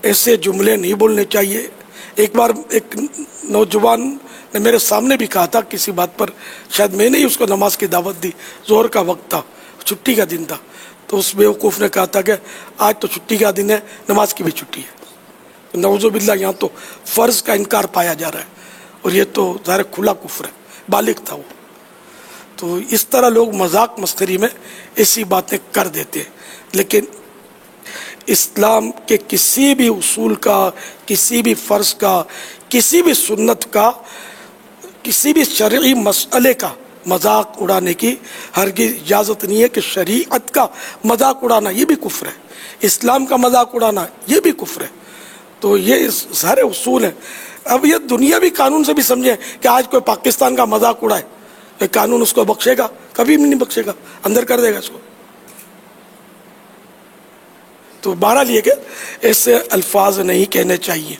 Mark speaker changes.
Speaker 1: ایسے جملے نہیں بولنے چاہیے۔ ایک بار ایک نوجوان نے میرے سامنے بھی کہا تھا کسی بات پر، شاید میں نے ہی اس کو نماز کی دعوت دی، ظہر کا وقت تھا، چھٹی کا دن تھا، تو اس بیوقوف نے کہا تھا کہ آج تو چھٹی کا دن ہے، نماز کی بھی چھٹی ہے۔ نعوذ باللہ، یہاں تو فرض کا انکار پایا جا رہا ہے، اور یہ تو ظاہر کھلا کفر ہے، بالغ تھا وہ۔ تو اس طرح لوگ مذاق مسخری میں ایسی باتیں کر دیتے ہیں، لیکن اسلام کے کسی بھی اصول کا، کسی بھی فرض کا، کسی بھی سنت کا، کسی بھی شرعی مسئلے کا مذاق اڑانے کی ہرگز اجازت نہیں ہے، کہ شریعت کا مذاق اڑانا یہ بھی کفر ہے، اسلام کا مذاق اڑانا یہ بھی کفر ہے۔ تو یہ سارے اصول ہیں۔ اب یہ دنیاوی قانون سے بھی سمجھیں کہ آج کوئی پاکستان کا مذاق اڑائے، یہ قانون اس کو بخشے گا؟ کبھی بھی نہیں بخشے گا، اندر کر دے گا اس کو۔ تو بہرحال یہ کہ ایسے الفاظ نہیں کہنے چاہیے۔